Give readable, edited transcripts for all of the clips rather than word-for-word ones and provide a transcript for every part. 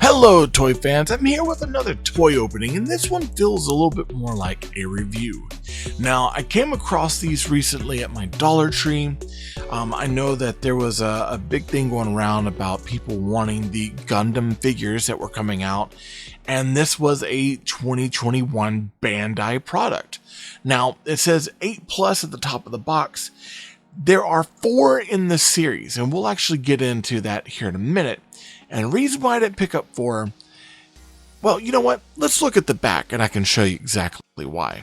Hello toy fans, I'm here with another toy opening, and this one feels a little bit more like a review. Now, I came across these recently at my Dollar Tree. I know that there was a big thing going around about people wanting the Gundam figures that were coming out, and this was a 2021 Bandai product. Now, it says 8+ at the top of the box. There are 4 in the series, and we'll actually get into that here in a minute. And the reason why I didn't pick up 4, well, you know what? Let's look at the back and I can show you exactly why.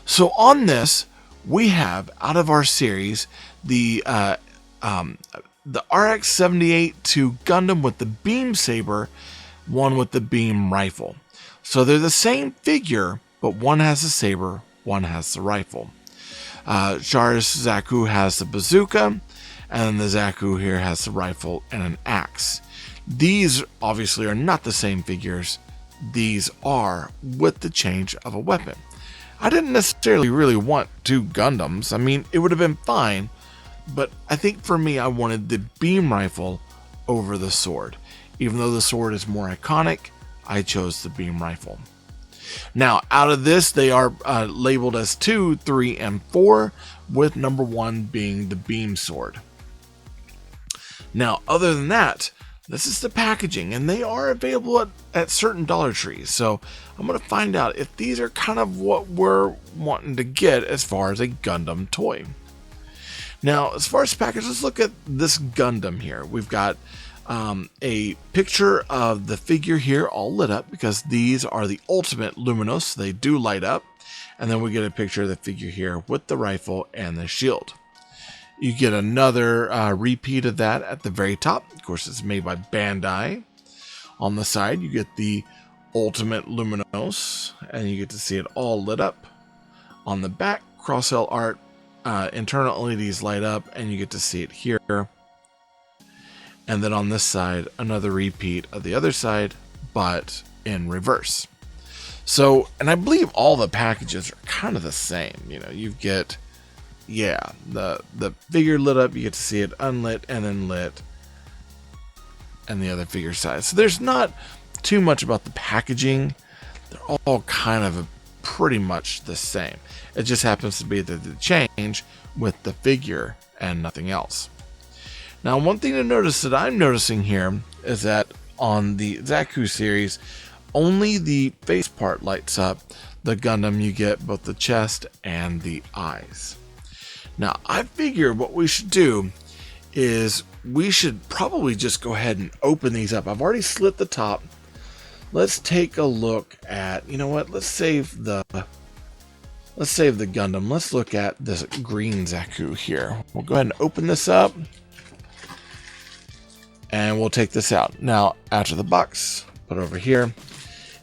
So on this, we have, out of our series, the RX-78 II Gundam with the beam saber, one with the beam rifle. So they're the same figure, but one has the saber, one has the rifle. Char Zaku has the bazooka, and then the Zaku here has the rifle and an axe. These obviously are not the same figures. These are with the change of a weapon. I didn't necessarily really want 2 Gundams. I mean, it would have been fine, but I think for me, I wanted the beam rifle over the sword. Even though the sword is more iconic, I chose the beam rifle. Now, out of this, they are labeled as 2, 3, and 4, with number 1 being the beam sword. Now, other than that, this is the packaging, and they are available at certain Dollar Trees. So I'm going to find out if these are kind of what we're wanting to get as far as a Gundam toy. Now, as far as package, let's look at this Gundam here. We've got a picture of the figure here all lit up because these are the Ultimate Luminous. They do light up. And then we get a picture of the figure here with the rifle and the shield. You get another repeat of that at the very top. Of course, it's made by Bandai. On the side, you get the Ultimate Luminous, and you get to see it all lit up. On the back, cross-cell art, internal LEDs light up, and you get to see it here. And then on this side, another repeat of the other side, but in reverse. So, and I believe all the packages are kind of the same. You know, you get, yeah, the figure lit up, you get to see it unlit and then lit, and the other figure side. So there's not too much about the packaging. They're all kind of pretty much the same. It just happens to be that the change with the figure and nothing else. Now, one thing to notice that I'm noticing here is that on the Zaku series, only the face part lights up. The Gundam, you get both the chest and the eyes. Now, I figure what we should do is we should probably just go ahead and open these up. I've already slit the top. Let's take a look at, you know what? Let's save the Gundam. Let's look at this green Zaku here. We'll go ahead and open this up. And we'll take this out. Now, out of the box, put over here.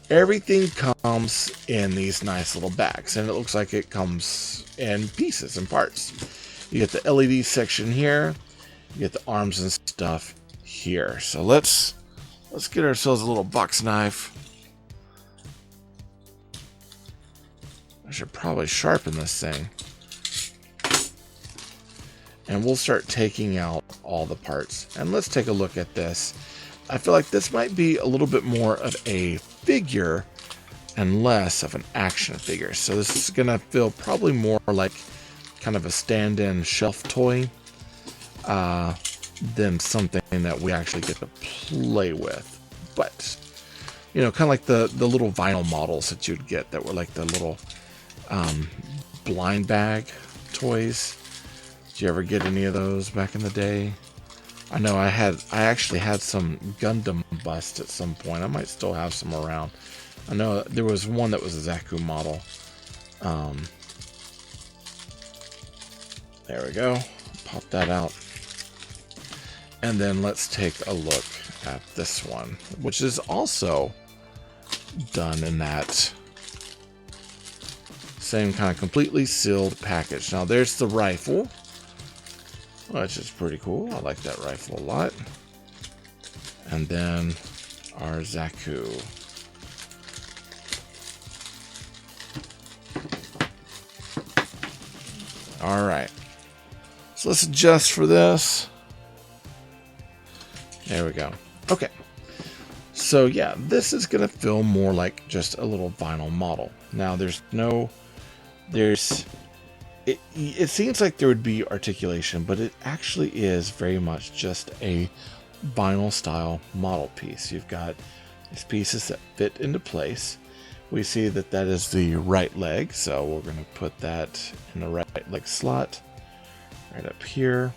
Everything comes in these nice little bags, and it looks like it comes in pieces and parts. You get the LED section here, you get the arms and stuff here. So let's get ourselves a little box knife. I should probably sharpen this thing. And we'll start taking out all the parts. And let's take a look at this. I feel like this might be a little bit more of a figure and less of an action figure. So this is going to feel probably more like kind of a stand-in shelf toy than something that we actually get to play with. But, you know, kind of like the little vinyl models that you'd get that were like the little blind bag toys. Did you ever get any of those back in the day? I know I actually had some Gundam bust at some point. I might still have some around. I know there was one that was a Zaku model. There we go. Pop that out. And then let's take a look at this one, which is also done in that same kind of completely sealed package. Now there's the rifle, which is pretty cool. I like that rifle a lot. And then our Zaku. All right. So let's adjust for this. There we go. Okay. So yeah, this is going to feel more like just a little vinyl model. Now it seems like there would be articulation, but it actually is very much just a vinyl style model piece. You've got these pieces that fit into place. We see that that is the right leg, so we're going to put that in the right leg slot right up here.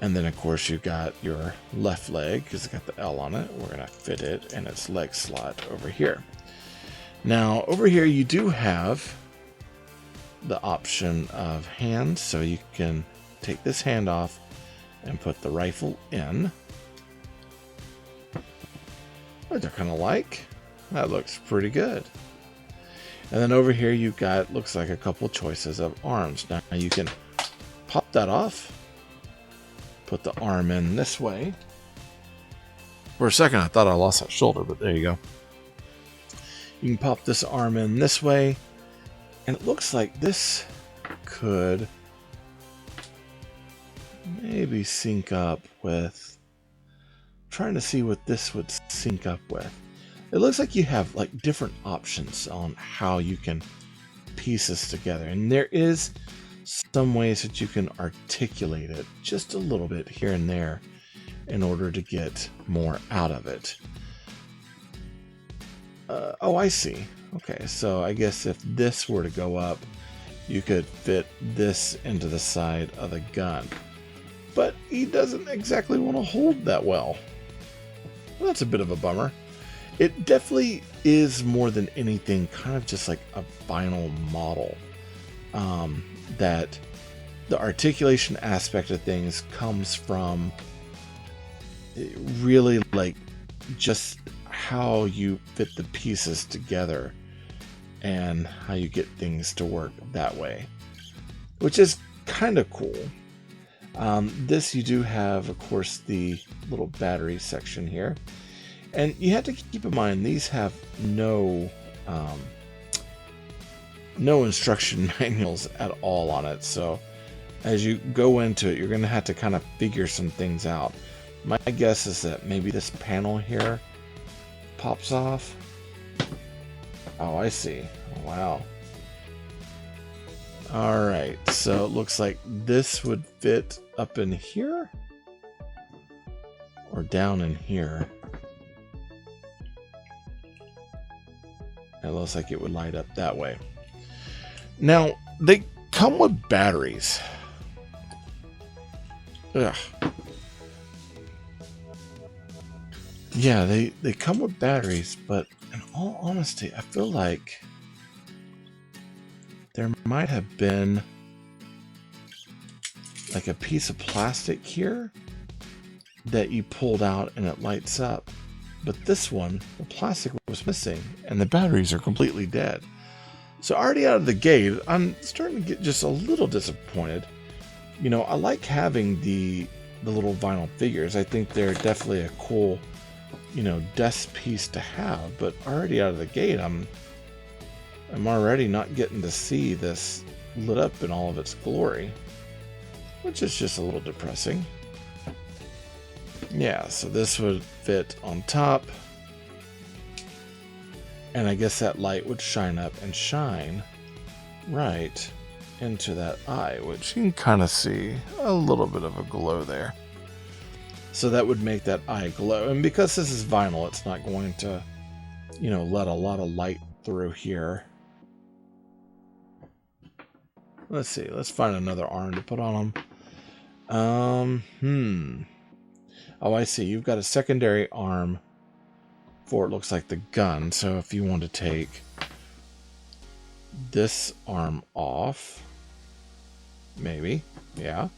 And then of course you've got your left leg, because it's got the L on it. We're going to fit it in its leg slot over here. Now over here you do have the option of hand, so you can take this hand off and put the rifle in. What they're kind of like. That looks pretty good. And then over here you've got, looks like a couple choices of arms. Now you can pop that off, put the arm in this way. For a second I thought I lost that shoulder, but there you go. You can pop this arm in this way, and it looks like this could maybe sync up with, I'm trying to see what this would sync up with. It looks like you have like different options on how you can piece this together, and there is some ways that you can articulate it just a little bit here and there in order to get more out of it. Oh, I see. Okay, so I guess if this were to go up, you could fit this into the side of the gun. But he doesn't exactly want to hold that well. That's a bit of a bummer. It definitely is more than anything kind of just like a vinyl model. That the articulation aspect of things comes from really like just how you fit the pieces together and how you get things to work that way, which is kind of cool. This you do have, of course, the little battery section here, and you have to keep in mind these have no instruction manuals at all on it. So as you go into it, you're going to have to kind of figure some things out. My guess is that maybe this panel here pops off. Oh, I see. Wow. All right, so it looks like this would fit up in here or down in here. It looks like it would light up that way. Now, they come with batteries. Ugh. Yeah, they come with batteries, but in all honesty, I feel like there might have been like a piece of plastic here that you pulled out and it lights up. But this one, the plastic was missing and the batteries are completely dead. So already out of the gate, I'm starting to get just a little disappointed. You know, I like having the little vinyl figures. I think they're definitely a cool, you know, desk piece to have. But already out of the gate, I'm already not getting to see this lit up in all of its glory, which is just a little depressing. Yeah, so this would fit on top, and I guess that light would shine up and shine right into that eye, which you can kind of see a little bit of a glow there. So that would make that eye glow, and because this is vinyl, it's not going to, you know, let a lot of light through here. Let's see, let's find another arm to put on them. Oh, I see. You've got a secondary arm for, it looks like, the gun. So if you want to take this arm off, maybe, yeah,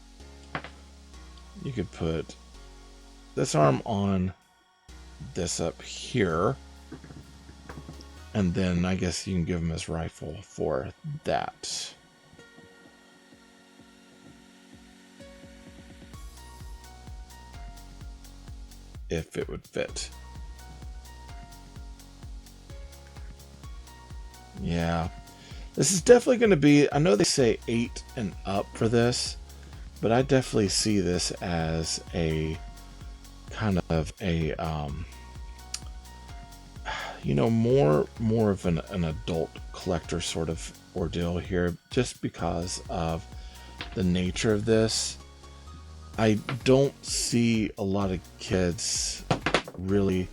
you could put this arm on this up here, and then I guess you can give him his rifle for that. If it would fit. Yeah. This is definitely going to be, I know they say 8 and up for this, but I definitely see this as a kind of a more of an adult collector sort of ordeal here, just because of the nature of this. I don't see a lot of kids really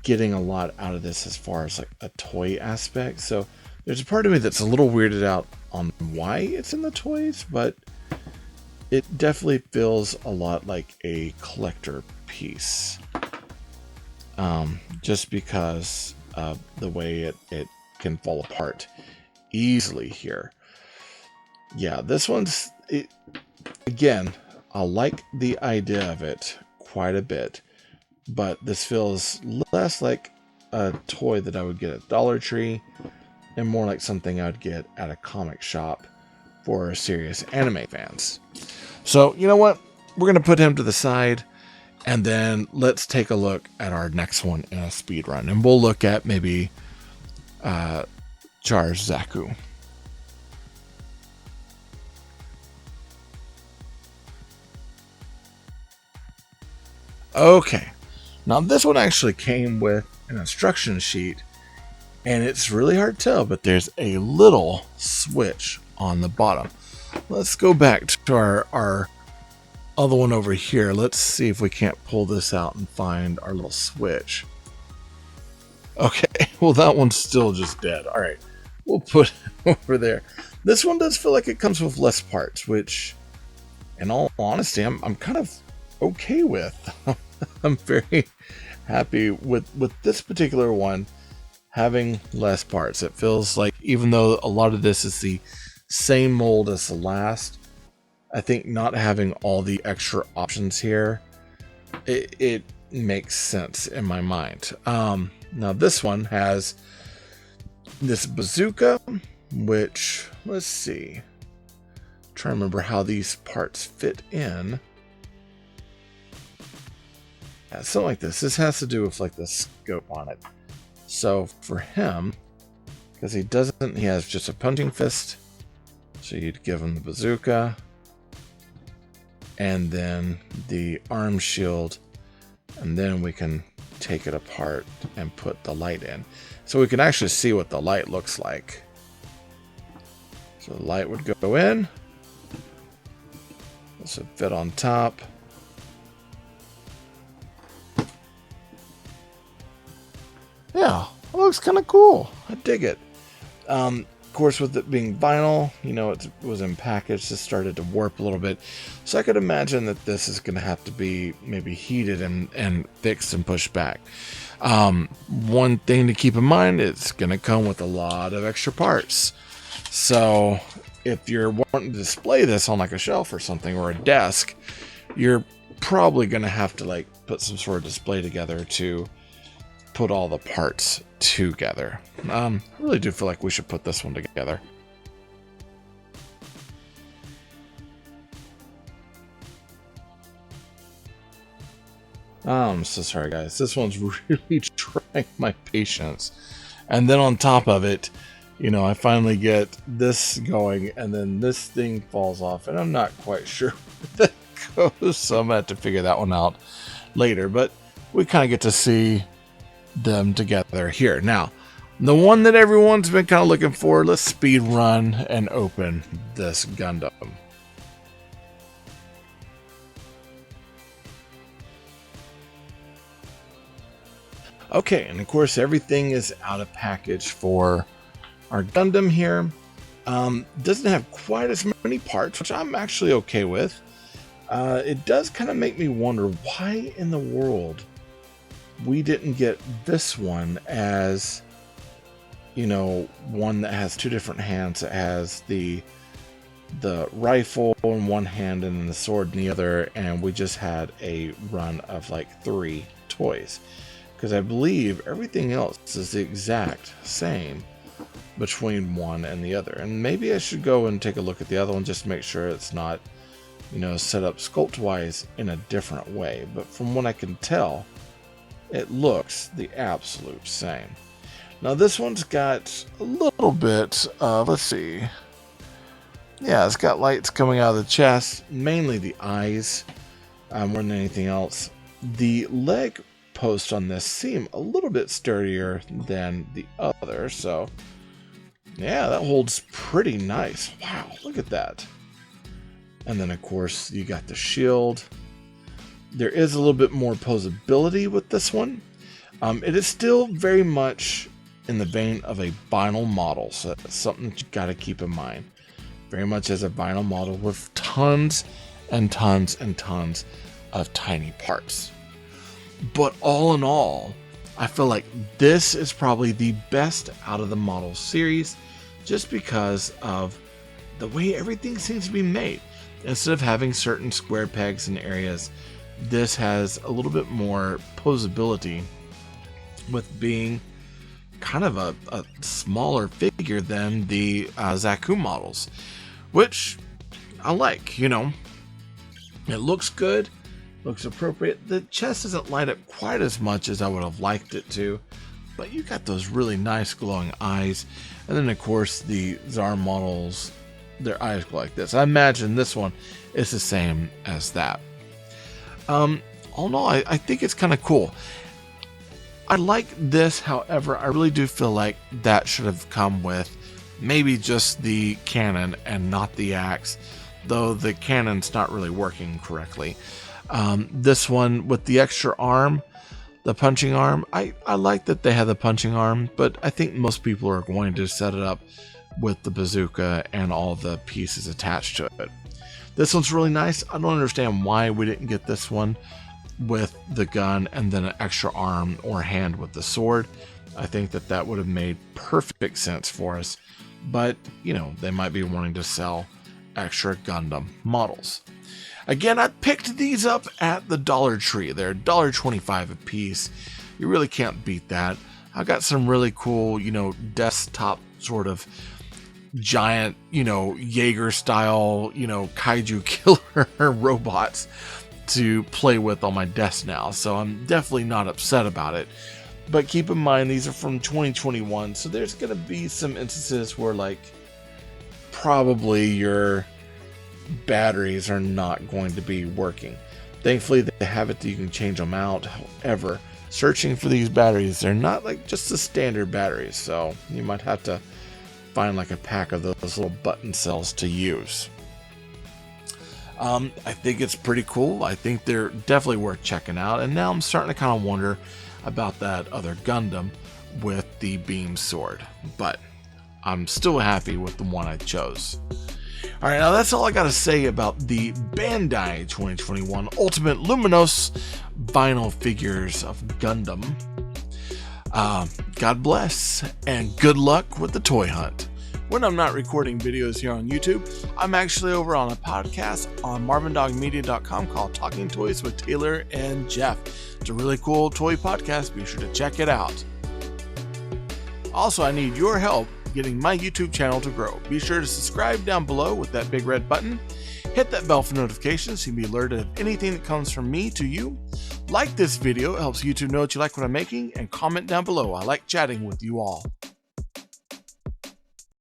getting a lot out of this as far as like a toy aspect. So there's a part of me that's a little weirded out on why it's in the toys, but it definitely feels a lot like a collector piece. Just because of the way it can fall apart easily here. Yeah, this one's, again, I like the idea of it quite a bit, but this feels less like a toy that I would get at Dollar Tree and more like something I would get at a comic shop for serious anime fans. So, you know what? We're going to put him to the side, and then let's take a look at our next one in a speed run. And we'll look at maybe Char Zaku. Okay, now this one actually came with an instruction sheet, and it's really hard to tell, but there's a little switch on the bottom. Let's go back to our other one over here. Let's see if we can't pull this out and find our little switch. Okay, well that one's still just dead. All right, we'll put it over there. This one does feel like it comes with less parts, which, in all honesty, I'm kind of okay with. I'm very happy with this particular one having less parts. It feels like, even though a lot of this is the same mold as the last, I think not having all the extra options here, it makes sense in my mind. Now this one has this bazooka, which, let's see, I'm trying to remember how these parts fit in. Yeah, something like this. This has to do with like the scope on it. So for him, because he has just a punching fist, so you'd give him the bazooka, and then the arm shield, and then we can take it apart and put the light in. So we can actually see what the light looks like. So the light would go in. This would fit on top. Yeah, it looks kind of cool. I dig it. Of course, with it being vinyl, it was in package. This started to warp a little bit. So I could imagine that this is going to have to be maybe heated and fixed and pushed back. One thing to keep in mind, it's going to come with a lot of extra parts. So if you're wanting to display this on like a shelf or something, or a desk, you're probably going to have to like put some sort of display together to put all the parts together. I really do feel like we should put this one together. I'm so sorry, guys. This one's really trying my patience. And then on top of it, I finally get this going, and then this thing falls off, and I'm not quite sure where that goes, so I'm going to have to figure that one out later. But we kind of get to see them together here. Now, the one that everyone's been kind of looking for, let's speed run and open this Gundam. Okay, and of course everything is out of package for our Gundam here. Doesn't have quite as many parts, which I'm actually okay with. It does kind of make me wonder why in the world we didn't get this one as, one that has two different hands. It has the rifle in one hand and then the sword in the other, and we just had a run of like 3 toys, because I believe everything else is the exact same between one and the other. And maybe I should go and take a look at the other one just to make sure it's not, set up sculpt wise in a different way. But from what I can tell, it looks the absolute same. Now this one's got a little bit of, let's see. Yeah, it's got lights coming out of the chest, mainly the eyes, more than anything else. The leg posts on this seem a little bit sturdier than the other, so yeah, that holds pretty nice. Wow, look at that. And then of course you got the shield. There is a little bit more posability with this one. It is still very much in the vein of a vinyl model, so that's something that you got to keep in mind. Very much as a vinyl model with tons and tons and tons of tiny parts. But all in all, I feel like this is probably the best out of the model series, just because of the way everything seems to be made. Instead of having certain square pegs in areas, this has a little bit more posability with being kind of a smaller figure than the Zaku models, which I like. You know, it looks good, looks appropriate. The chest doesn't light up quite as much as I would have liked it to, but you got those really nice glowing eyes. And then of course the Zar models, their eyes go like this. I imagine this one is the same as that. All in all, I think it's kind of cool. I like this, however, I really do feel like that should have come with maybe just the cannon and not the axe, though the cannon's not really working correctly. This one with the extra arm, the punching arm, I like that they have the punching arm, but I think most people are going to set it up with the bazooka and all the pieces attached to it. This one's really nice. I don't understand why we didn't get this one with the gun and then an extra arm or hand with the sword. I think that that would have made perfect sense for us, but you know, they might be wanting to sell extra Gundam models. Again, I picked these up at the Dollar Tree. They're $1.25 a piece. You really can't beat that. I got some really cool, you know, desktop sort of giant, you know, Jaeger style, you know, kaiju killer robots to play with on my desk now, so I'm definitely not upset about it. But keep in mind, these are from 2021, so there's going to be some instances where, like, probably your batteries are not going to be working. Thankfully, they have it that you can change them out. However, searching for these batteries, they're not like just the standard batteries, so you might have to find like a pack of those little button cells to use. I think it's pretty cool. I think they're definitely worth checking out. And now I'm starting to kind of wonder about that other Gundam with the beam sword. But I'm still happy with the one I chose. Alright, now that's all I got to say about the Bandai 2021 Ultimate Luminous vinyl figures of Gundam. God bless, and good luck with the toy hunt. When I'm not recording videos here on YouTube, I'm actually over on a podcast on marvindogmedia.com called Talking Toys with Taylor and Jeff. It's a really cool toy podcast. Be sure to check it out. Also, I need your help getting my YouTube channel to grow. Be sure to subscribe down below with that big red button. Hit that bell for notifications so you can be alerted of anything that comes from me to you. Like this video, it helps YouTube know that you like what I'm making, and comment down below. I like chatting with you all.